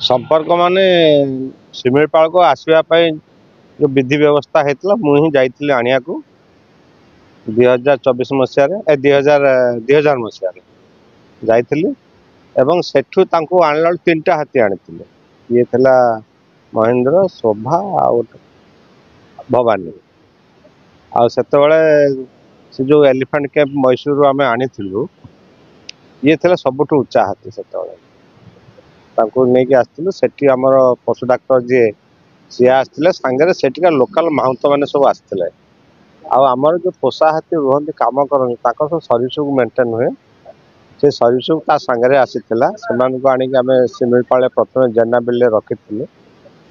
संपर्क माने शिमिपाल को आसवा जो विधि व्यवस्था होता मुझे जाइए आनिया को 2024 मसीह 2000 मसीह जाइली एवं सेठू तांको आणला 3टा हाथी आनी ये थिला महेंद्र शोभा भवानी से जो एलिफेंट कैंप मैसूर आम आनी ये थिला सबुठ उच्चा हाथी से नहीं आसलु से आमर पशु डाक्टर जी सी आसते सांगे से लोकल माउंट मैंने सब आसते आमर जो पोषा हाथी रुहती कम कर सर्विस को मेंटेन हुए से सर्विस को सांगे आसीला से शिमिपाल प्रथम जेना बिल रखी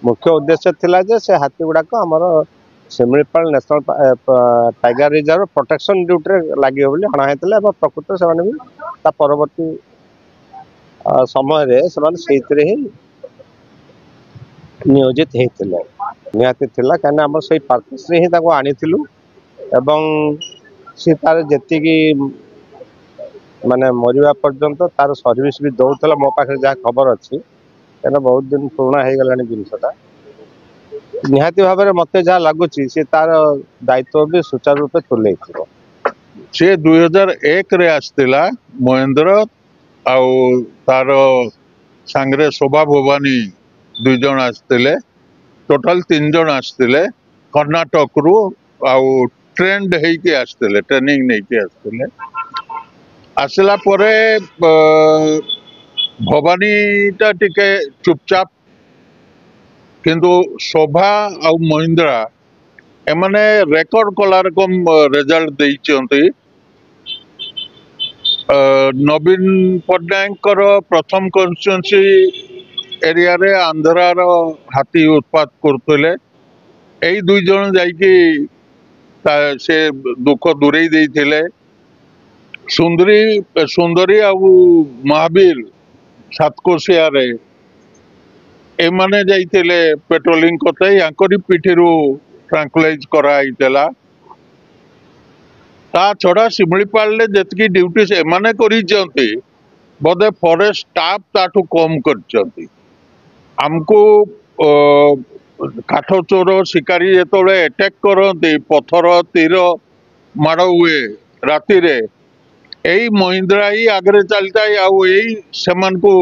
मुख्य उद्देश्य थिला जे से हाथी गुड़ाक आमर Similipal national tiger reserve protection duty लगे अणाई प्रकृत से भी परवर्ती समय से ही नियोजित होते निहाती कहीं आम से पर्पस ही आनी सी तार जी माने मरवा पर्यंत तार सर्विस भी दौला मो पाखे जहाँ खबर अच्छी कहीं बहुत दिन पुराना हो गला जिनसा निहाती भाव में मत जहाँ लगुच सी तार दायित्व भी सुचारू रूपे तुले सी 2001 रे आसला महेंद्र आउ तार सांगरे शोभा भवानी 2 जन आसते टोटाल 3 जन आसते कर्णाटक रु आउ ट्रेंड होके आसते ट्रेनिंग नहीं के आसते आसला परे भवानी टा टिके चुपचाप किंतु शोभा आउ महिंद्रा एमाने रेकर्ड कला रकम रिजल्ट देइचंती नवीन पट्टनायक प्रथम कन्स्टिट्यूएंसी एरिया रे आंध्रार हाथी उत्पात करते यही 2 जन जाइकी से दुख दूरे देइथिले सुंदरी आउ महावीर सातकोशिया रे एमाने जाइथिले पेट्रोलिंग करते यांकरी पिठिरु ट्रांकुलाइज कराइतला ता छड़ा शिमिपाल जी ड्यूटी से एमाने करिचंती बोधे फॉरेस्ट स्टाफ ताठू कम करचंती हमको काठ चोर शिकारी जो अटैक करती पथर तीर माड़ हुए राति रे यही महिंद्रा ही आगे चलता है आन को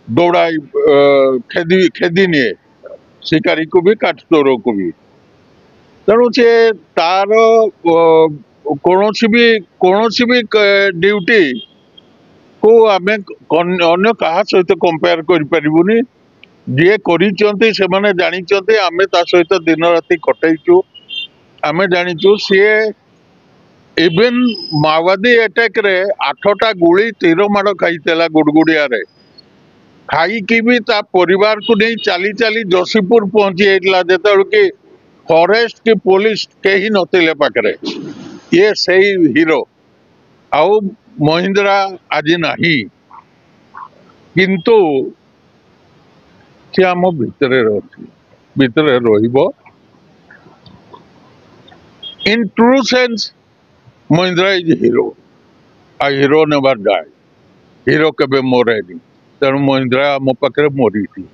दौड़ाई खेदी निए शिकारी को भी काठ चोर को भी तेणु से तार कौन भी ड्यूटी को आम अन्य कहा सहित कंपेयर करें जी करिचंती से माने जानिचंती आमे ता सहित दिन राति कटैचु आमे जानिचु सी इवन माओवादी अटैक रे 8टा गुली तीर माड़ खाईला गुड़गुड़िया रे खाई भी ता परिवार को नहीं चली चली जोशीपुर पहुंची जाइला जेते कि फॉरेस्ट की पुलिस कहीं नथिले पाखरे ये सही हीरो आउ महिंद्रा आज नहीं किंतु सी आम भितर in true sense Mahindra is hero आ हीरो नेवर डाई हीरो केबे मरे तेणु महिंद्रा आम पाखे मरी थी।